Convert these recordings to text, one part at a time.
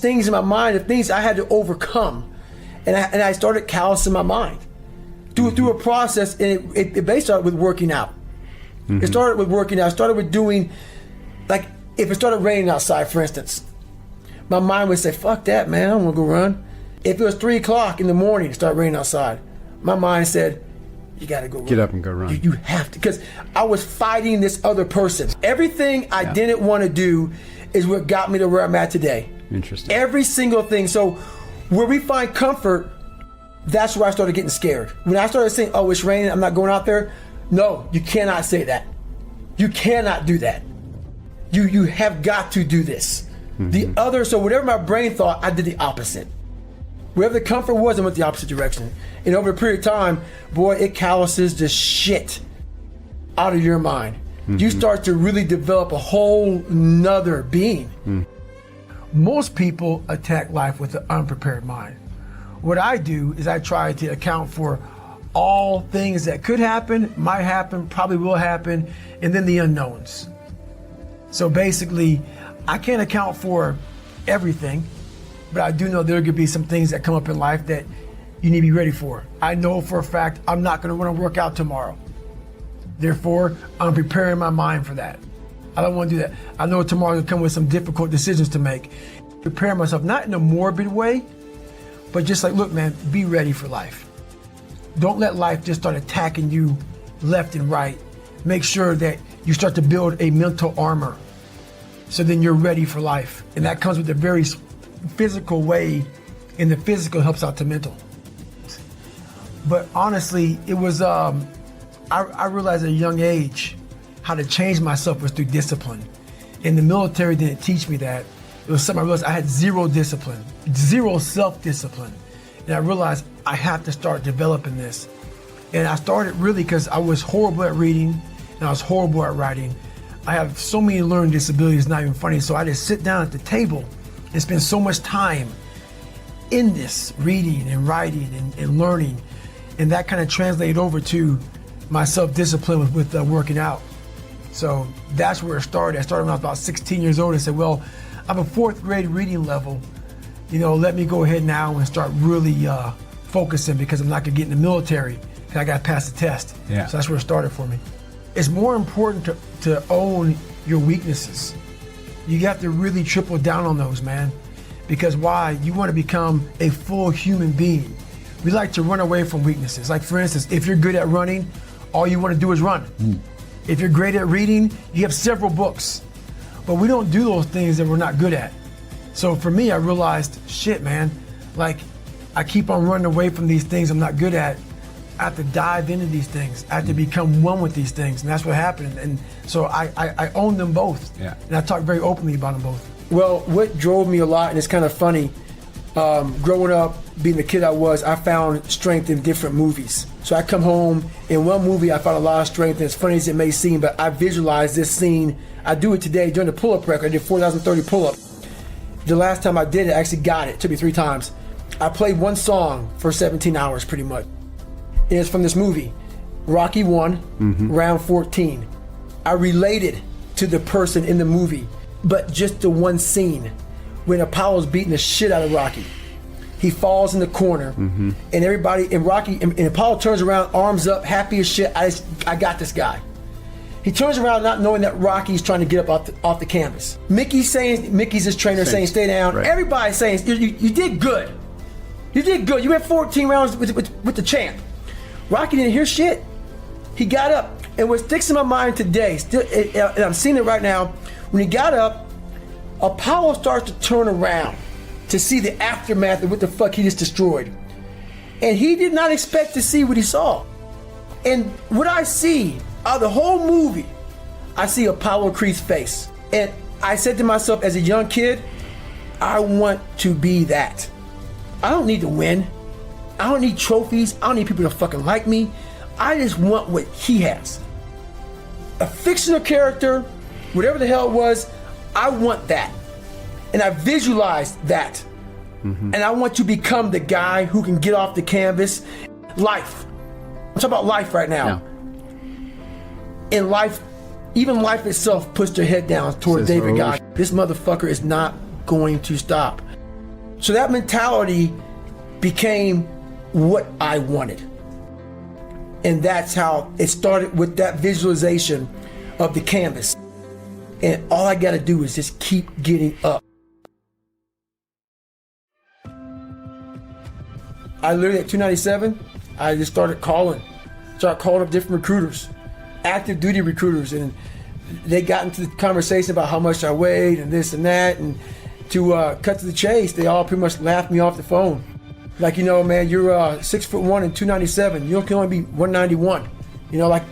things in my mind, the things I had to overcome. And I started callousing my mind through a process, and it basically started with working out. It started with working out. It started with doing, like, if it started raining outside, for instance, my mind would say, fuck that, man, I don't want to go run. If it was 3 o'clock in the morning, it started raining outside, my mind said, you got to go run. Get up and go run. You have to, because I was fighting this other person. Everything I didn't want to do is what got me to where I'm at today. Interesting. Every single thing. So where we find comfort, that's where I started getting scared. When I started saying, oh, it's raining, I'm not going out there. No, you cannot say that. You cannot do that. You have got to do this. So whatever my brain thought, I did the opposite. Wherever the comfort was, I went the opposite direction. And over a period of time, boy, it calluses the shit out of your mind. You start to really develop a whole nother being. Most people attack life with an unprepared mind. What I do is I try to account for all things that could happen, might happen, probably will happen, and then the unknowns. So basically, I can't account for everything, but I do know there could be some things that come up in life that you need to be ready for. I know for a fact I'm not going to want to work out tomorrow. Therefore, I'm preparing my mind for that. I don't want to do that. I know tomorrow will come with some difficult decisions to make. Prepare myself, not in a morbid way, but just like, look, man, be ready for life. Don't let life just start attacking you left and right. Make sure that you start to build a mental armor so then you're ready for life. And that comes with a very physical way, and the physical helps out the mental. But honestly, it was, I realized at a young age how to change myself was through discipline. And the military didn't teach me that. It was something I realized I had zero discipline, zero self-discipline. And I realized I have to start developing this. And I started really because I was horrible at reading and I was horrible at writing. I have so many learning disabilities, not even funny. So I just sit down at the table and spend so much time in this, reading and writing and learning. And that kind of translated over to my self-discipline with working out. So that's where it started. I started when I was about 16 years old and said, well, I'm a 4th grade reading level. Let me go ahead now and start really focusing, because I'm not gonna get in the military. I gotta pass the test. Yeah. So that's where it started for me. It's more important to own your weaknesses. You have to really triple down on those, man. Because why? You wanna become a full human being. We like to run away from weaknesses. Like, for instance, if you're good at running, all you wanna do is run. If you're great at reading, you have several books. But we don't do those things that we're not good at. So for me, I realized, shit, man, like, I keep on running away from these things I'm not good at. I have to dive into these things. I have to become one with these things, and that's what happened. And so I own them both. Yeah. And I talk very openly about them both. Well, what drove me a lot, and it's kind of funny, growing up, being the kid I was, I found strength in different movies. So I come home, in one movie I found a lot of strength, and as funny as it may seem, but I visualized this scene. I do it today during the pull-up record. I did 4,030 pull-ups. The last time I did it, I actually got it. It took me 3 times. I played one song for 17 hours, pretty much. And it's from this movie, Rocky 1, round 14. I related to the person in the movie, but just the one scene when Apollo's beating the shit out of Rocky. He falls in the corner, and everybody, and Rocky, and Apollo turns around, arms up, happy as shit. I got this guy. He turns around not knowing that Rocky's trying to get up off the canvas. Mickey's his trainer, saying stay down. Right. Everybody's saying you did good. You did good. You went 14 rounds with the champ. Rocky didn't hear shit. He got up, and what sticks in my mind today, and I'm seeing it right now, when he got up, Apollo starts to turn around to see the aftermath of what the fuck he just destroyed. And he did not expect to see what he saw. And what I see out of the whole movie, I see Apollo Creed's face. And I said to myself as a young kid, I want to be that. I don't need to win. I don't need trophies. I don't need people to fucking like me. I just want what he has. A fictional character, whatever the hell it was, I want that. And I visualized that. And I want to become the guy who can get off the canvas. Life. I'm talking about life right now. Yeah. In life, even life itself puts their head down towards David Goggins. This motherfucker is not going to stop. So that mentality became what I wanted. And that's how it started, with that visualization of the canvas. And all I got to do is just keep getting up. I literally at 297, I just started calling up different recruiters, active duty recruiters, and they got into the conversation about how much I weighed and this and that, and to cut to the chase, they all pretty much laughed me off the phone. Like, you know, man, you're 6'1" and 297. You can only be 191. You know, like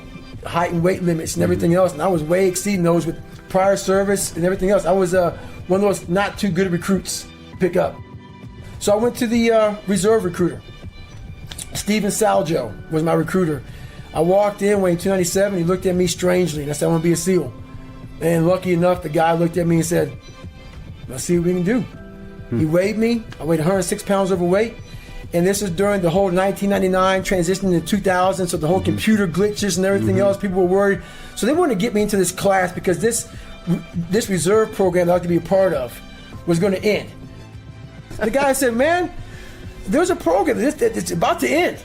height and weight limits and everything else. And I was way exceeding those with prior service and everything else. I was one of those not too good recruits to pick up. So I went to the reserve recruiter. Steven Saljo was my recruiter. I walked in weighing 297. He looked at me strangely, and I said, I want to be a SEAL. And lucky enough, the guy looked at me and said, let's see what we can do. He weighed me. I weighed 106 pounds overweight. And this is during the whole 1999 transition to 2000, so the whole computer glitches and everything else. People were worried. So they wanted to get me into this class because this reserve program that I like to be a part of was going to end. The guy said, man, there's a program that's about to end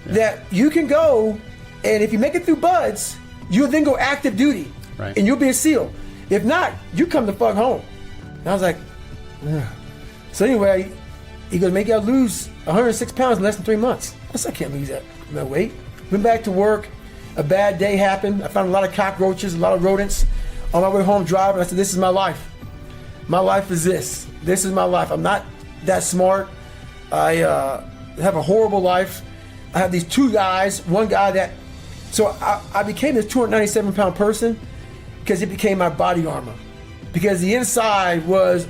that you can go, and if you make it through BUDS, you'll then go active duty, and you'll be a SEAL. If not, you come the fuck home. And I was like, ugh. So anyway, he goes, make you lose 106 pounds in less than 3 months. I said, I can't lose that weight. Went back to work. A bad day happened. I found a lot of cockroaches, a lot of rodents. On my way home driving, I said, this is my life. My life is this. This is my life. I'm not that smart. I have a horrible life. I have these two guys, one guy that, so I became this 297 pound person because it became my body armor. Because the inside was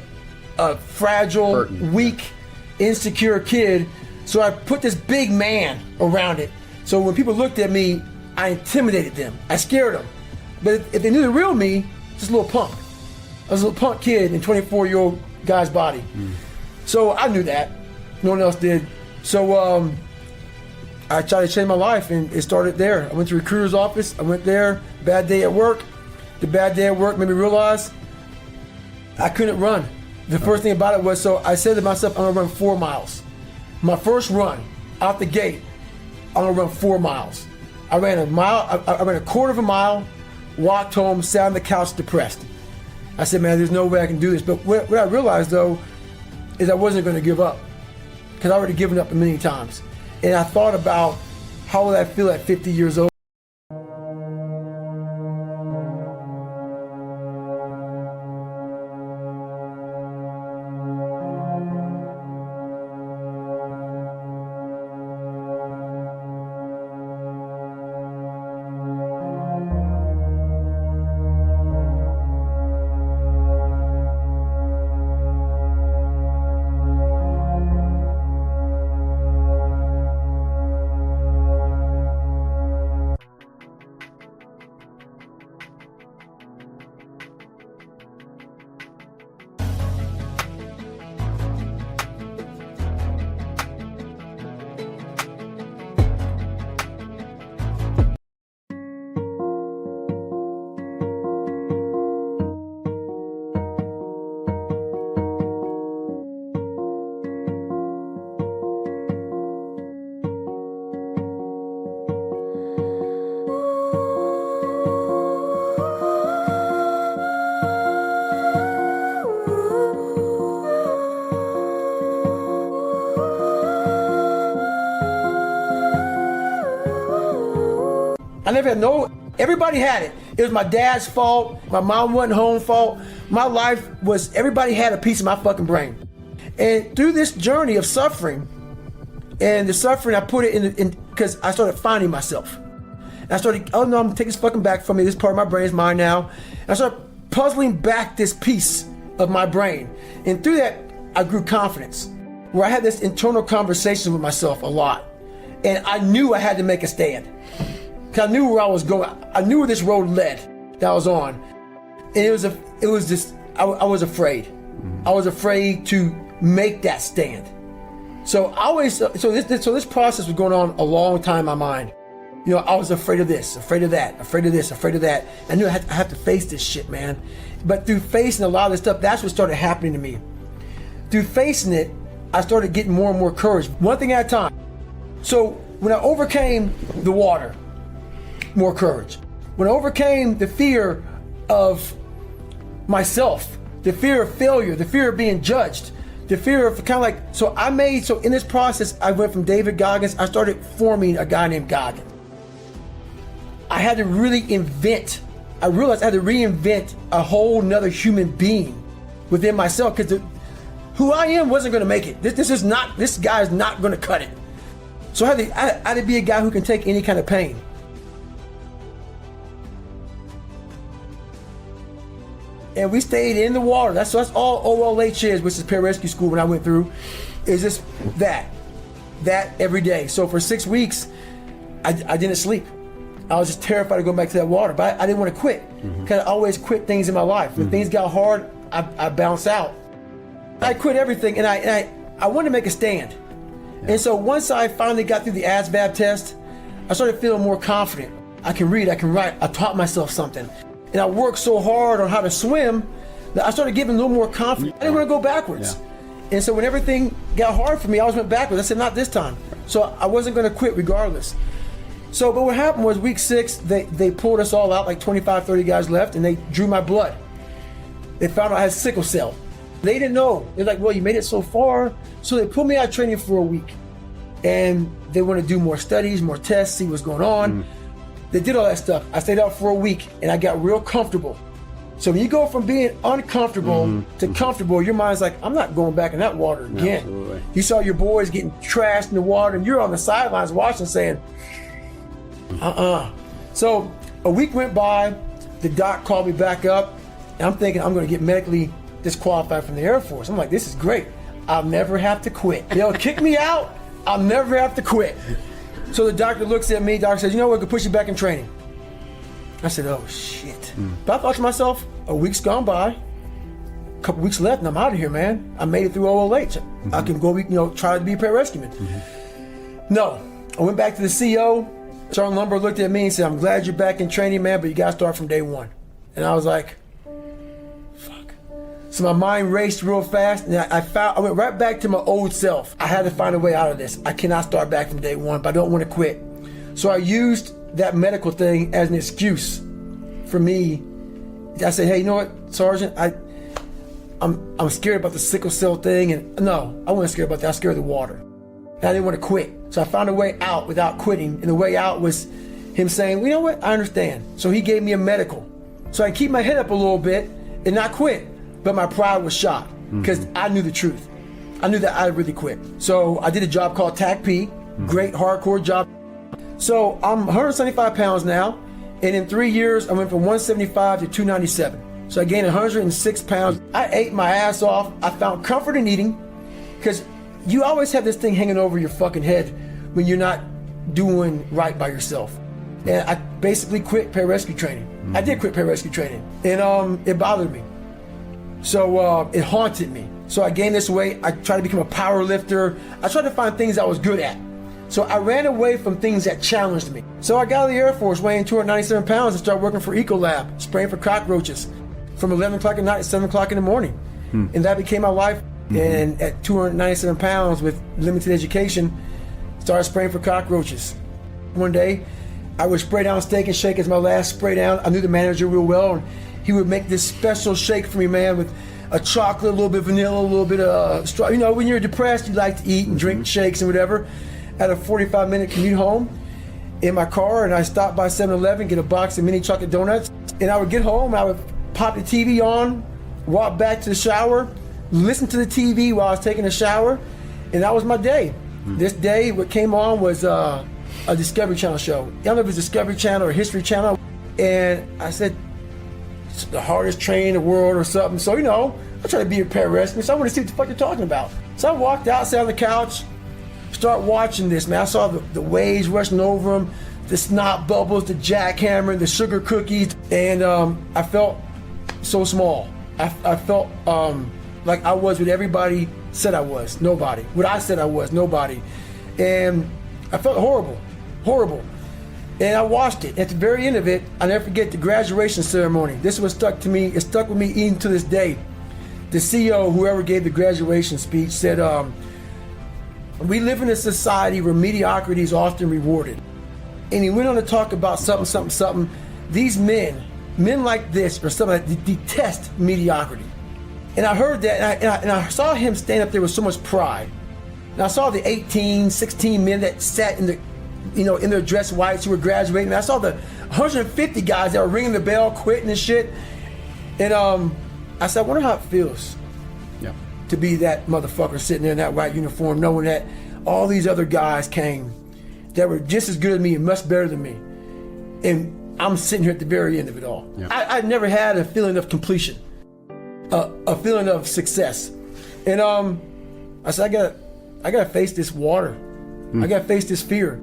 a fragile, weak, insecure kid. So I put this big man around it. So when people looked at me, I intimidated them. I scared them. But if they knew the real me, just a little punk. I was a little punk kid in a 24-year-old guy's body. So I knew that. No one else did. So I tried to change my life, and it started there. I went to the recruiter's office. I went there. Bad day at work. The bad day at work made me realize I couldn't run. The first thing about it was, so I said to myself, I'm gonna run 4 miles. My first run out the gate, I'm gonna run 4 miles. I ran a mile, I ran a quarter of a mile, walked home, sat on the couch depressed. I said, man, there's no way I can do this. But what I realized though, is I wasn't gonna give up. Because I already given up a million times. And I thought about how would I feel at 50 years old. I never had everybody had it. It was my dad's fault, my mom wasn't home fault. My life was, everybody had a piece of my fucking brain. And through this journey of suffering, and the suffering, I put it in because I started finding myself. And I started, oh no, I'm gonna take this fucking back from me. This part of my brain is mine now. And I started puzzling back this piece of my brain. And through that, I grew confidence, where I had this internal conversation with myself a lot. And I knew I had to make a stand. I knew where I was going. I knew where this road led that I was on. And I was afraid. I was afraid to make that stand. So this process was going on a long time in my mind. You know, I was afraid of this, afraid of that, afraid of this, afraid of that. I knew I have to face this shit, man. But through facing a lot of this stuff, that's what started happening to me. through facing it, I started getting more and more courage, one thing at a time. So when I overcame the water, more courage. When I overcame the fear of myself, the fear of failure, the fear of being judged, the fear of kind of like, so in this process, I went from David Goggins, I started forming a guy named Goggins. I had to really I realized I had to reinvent a whole nother human being within myself, because who I am wasn't going to make it. This guy is not going to cut it. So I had to be a guy who can take any kind of pain. And we stayed in the water. That's all OLH is, which is pararescue school when I went through, is just that every day. So for 6 weeks, I didn't sleep. I was just terrified of going back to that water, but I didn't want to quit. Because I always quit things in my life. When things got hard, I bounce out. I quit everything, and I wanted to make a stand. Yeah. And so once I finally got through the ASVAB test, I started feeling more confident. I can read, I can write, I taught myself something. And I worked so hard on how to swim that I started getting a little more confident. I didn't want to go backwards. Yeah. And so when everything got hard for me, I always went backwards. I said, not this time. So I wasn't going to quit regardless. So, but what happened was week 6, they pulled us all out, like 25, 30 guys left, and they drew my blood. They found out I had sickle cell. They didn't know. They're like, well, you made it so far. So they pulled me out of training for a week. And they want to do more studies, more tests, see what's going on. They did all that stuff. I stayed out for a week, and I got real comfortable. So when you go from being uncomfortable to comfortable, your mind's like, I'm not going back in that water again. Absolutely. You saw your boys getting trashed in the water, and you're on the sidelines watching saying, So a week went by, the doc called me back up, and I'm thinking I'm going to get medically disqualified from the Air Force. I'm like, this is great. I'll never have to quit. They'll kick me out. I'll never have to quit. So the doctor looks at me, doctor says, you know what, we can push you back in training. I said, oh shit. But I thought to myself, a week's gone by, a couple weeks left, and I'm out of here, man. I made it through OLH. I can go, try to be a pararescueman. No, I went back to the CO. Sergeant Lumber looked at me and said, I'm glad you're back in training, man, but you got to start from day one. And I was like, fuck. So my mind raced real fast, and I went right back to my old self. I had to find a way out of this. I cannot start back from day one, but I don't want to quit. So I used that medical thing as an excuse for me. I said, hey, you know what, Sergeant, I'm scared about the sickle cell thing, and no, I wasn't scared about that. I was scared of the water. And I didn't want to quit. So I found a way out without quitting, and the way out was him saying, well, you know what, I understand. So he gave me a medical. So I keep my head up a little bit and not quit, but my pride was shot because I knew the truth. I knew that I really quit. So I did a job called TAC-P, great hardcore job. So I'm 175 pounds now, and in 3 years, I went from 175 to 297. So I gained 106 pounds. I ate my ass off. I found comfort in eating, because you always have this thing hanging over your fucking head when you're not doing right by yourself. And I basically quit pararescue training. I did quit pararescue training, and it bothered me. So it haunted me. So I gained this weight. I tried to become a power lifter. I tried to find things I was good at. So I ran away from things that challenged me. So I got out of the Air Force weighing 297 pounds and started working for Ecolab, spraying for cockroaches from 11 o'clock at night to 7 o'clock in the morning. And that became my life. And at 297 pounds with limited education, started spraying for cockroaches. One day, I would spray down Steak and Shake as my last spray down. I knew the manager real well, and he would make this special shake for me, man, with a chocolate, a little bit of vanilla, a little bit of straw. You know, when you're depressed, you like to eat and drink shakes and whatever. At a 45-minute commute home in my car, and I stopped by 7-Eleven, get a box of mini chocolate donuts, and I would get home, I would pop the TV on, walk back to the shower, listen to the TV while I was taking a shower, and that was my day. This day, what came on was a Discovery Channel show. I don't know if it's Discovery Channel or History Channel, and I said, it's the hardest train in the world or something. So, I try to be a pararescue, so I want to see what the fuck you're talking about. So I walked out, sat on the couch, start watching this, man. I saw the waves rushing over them, the snot bubbles, the jackhammer, the sugar cookies, and I felt so small. I felt like I was what everybody said I was, nobody. What I said I was, nobody. And I felt horrible. And I watched it. At the very end of it, I'll never forget the graduation ceremony. This was stuck to me. It stuck with me even to this day. the CEO, whoever gave the graduation speech, said, we live in a society where mediocrity is often rewarded. And he went on to talk about something. These men like this are some that detest mediocrity. And I heard that, and I saw him stand up there with so much pride. And I saw the 18, 16 men that sat in their dress whites who were graduating. And I saw the 150 guys that were ringing the bell, quitting and shit. And I said, I wonder how it feels to be that motherfucker sitting there in that white uniform, knowing that all these other guys came that were just as good as me and much better than me. And I'm sitting here at the very end of it all. Yeah. I never had a feeling of completion, a feeling of success. And I said, I gotta face this water. I gotta face this fear.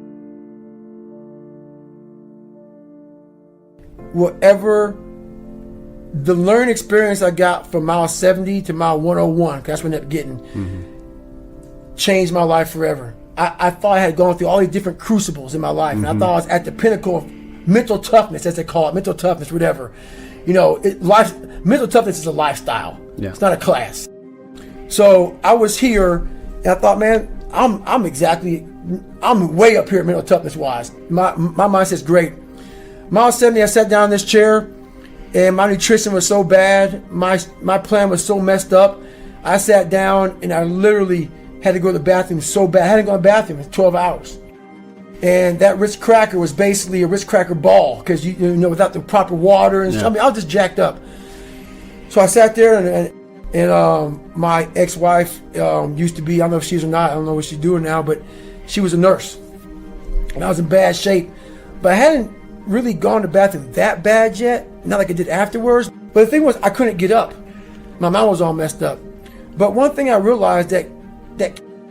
Whatever the learning experience I got from mile 70 to mile 101, because that's what I ended up getting, changed my life forever. I thought I had gone through all these different crucibles in my life, and I thought I was at the pinnacle of mental toughness, as they call it, mental toughness, whatever. Mental toughness is a lifestyle. Yeah. It's not a class. So I was here, and I thought, man, I'm way up here mental toughness wise. My mindset's great. Mile 70, I sat down in this chair, and my nutrition was so bad. My plan was so messed up. I sat down, and I literally had to go to the bathroom so bad. I hadn't gone to the bathroom in 12 hours. And that Ritz cracker was basically a Ritz cracker ball, because without the proper water and stuff. I mean, I was just jacked up. So I sat there, and my ex-wife used to be, I don't know if she's or not, I don't know what she's doing now, but she was a nurse. And I was in bad shape. But I hadn't really gone to the bathroom that bad yet, not like I did afterwards. But the thing was, I couldn't get up. My mind was all messed up. But one thing I realized that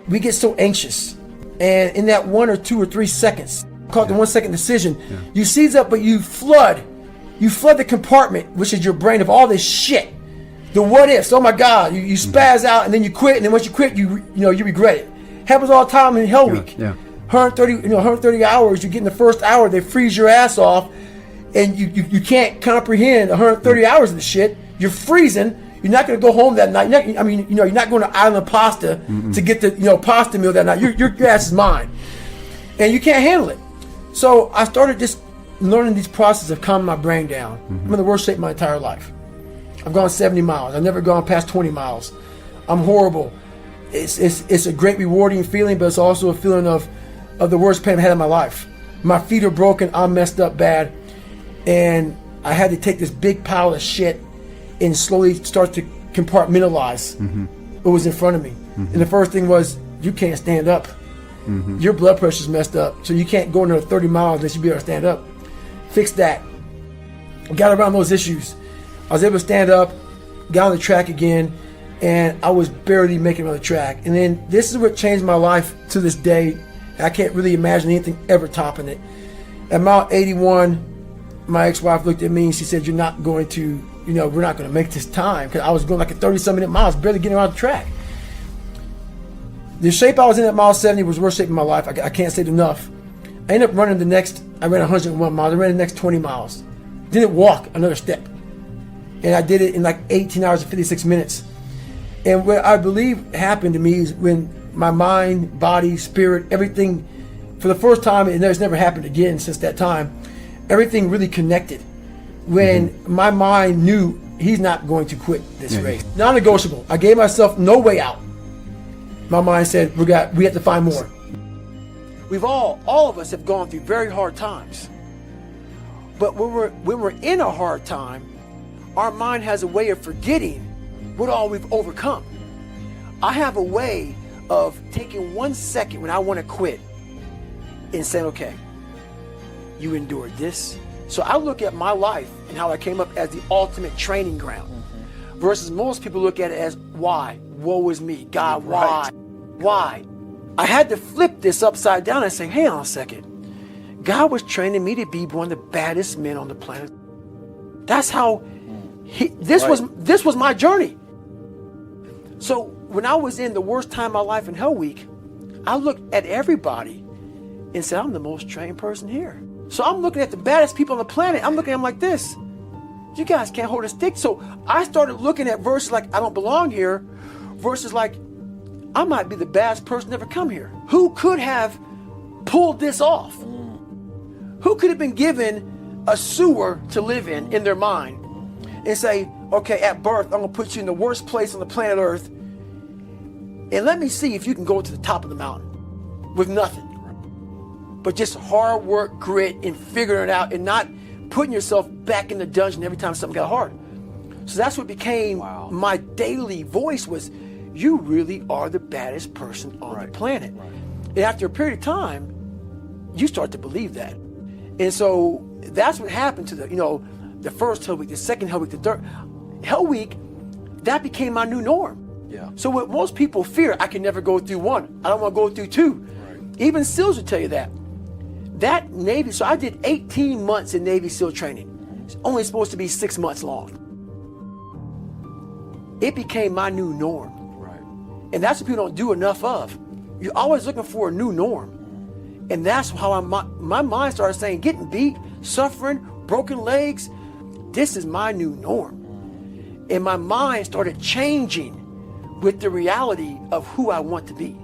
we get so anxious, and in that 1 or 2 or 3 seconds, called the 1 second decision, you seize up, but you flood the compartment, which is your brain, of all this shit. The what ifs, oh my God, you spaz out, and then you quit, and then once you quit, you regret it. Happens all the time in Hell Week. 130 hours, you get in the first hour, they freeze your ass off, and you can't comprehend 130 hours of the shit. You're freezing. You're not going to go home that night. You're not going to Island Pasta to get the pasta meal that night. Your ass is mine, and you can't handle it. So I started just learning these processes of calming my brain down. I'm in the worst shape of my entire life. I've gone 70 miles. I've never gone past 20 miles. I'm horrible. It's a great rewarding feeling, but it's also a feeling of the worst pain I've had in my life. My feet are broken. I'm messed up bad, and I had to take this big pile of shit and slowly start to compartmentalize what was in front of me. And the first thing was, you can't stand up. Your blood pressure's messed up, so you can't go another 30 miles unless you be able to stand up. Fix that. Got around those issues. I was able to stand up, got on the track again, and I was barely making it on the track. And then this is what changed my life to this day. I can't really imagine anything ever topping it. At mile 81, my ex-wife looked at me and she said, we're not going to make this time, because I was going like a 30-some minute miles, barely getting around the track. The shape I was in at mile 70 was the worst shape of my life. I can't say it enough. I ended up running I ran 101 miles. I ran the next 20 miles. Didn't walk another step. And I did it in like 18 hours and 56 minutes. And what I believe happened to me is when my mind, body, spirit, everything, for the first time, and it's never happened again since that time, everything really connected. When my mind knew he's not going to quit this race. Non-negotiable. I gave myself no way out. My mind said, we have to find more. We've all of us have gone through very hard times. But when we're in a hard time, our mind has a way of forgetting what all we've overcome. I have a way of taking 1 second when I want to quit and saying, okay, you endured this. So I look at my life and how I came up as the ultimate training ground versus most people look at it as why? Woe is me. God, why? Right. Why? I had to flip this upside down and say, hang on a second. God was training me to be one of the baddest men on the planet. That's how this was my journey. So when I was in the worst time of my life in Hell Week, I looked at everybody and said, I'm the most trained person here. So I'm looking at the baddest people on the planet. I'm looking at them like this. You guys can't hold a stick. So I started looking at verses like, I don't belong here, versus like, I might be the baddest person to ever come here. Who could have pulled this off? Who could have been given a sewer to live in their mind and say, okay, at birth, I'm gonna put you in the worst place on the planet Earth, and let me see if you can go to the top of the mountain with nothing. But just hard work, grit, and figuring it out, and not putting yourself back in the dungeon every time something got hard. So that's what became my daily voice was, you really are the baddest person on the planet. And after a period of time, you start to believe that. And so that's what happened to the first Hell Week, the second Hell Week, the third Hell Week. That became my new norm. Yeah. So what most people fear, I can never go through one. I don't want to go through two. Right. Even SEALs will tell you that. That Navy, so I did 18 months in Navy SEAL training. It's only supposed to be 6 months long. It became my new norm. Right. And that's what people don't do enough of. You're always looking for a new norm. And that's how my mind started saying, getting beat, suffering, broken legs, this is my new norm. And my mind started changing with the reality of who I want to be.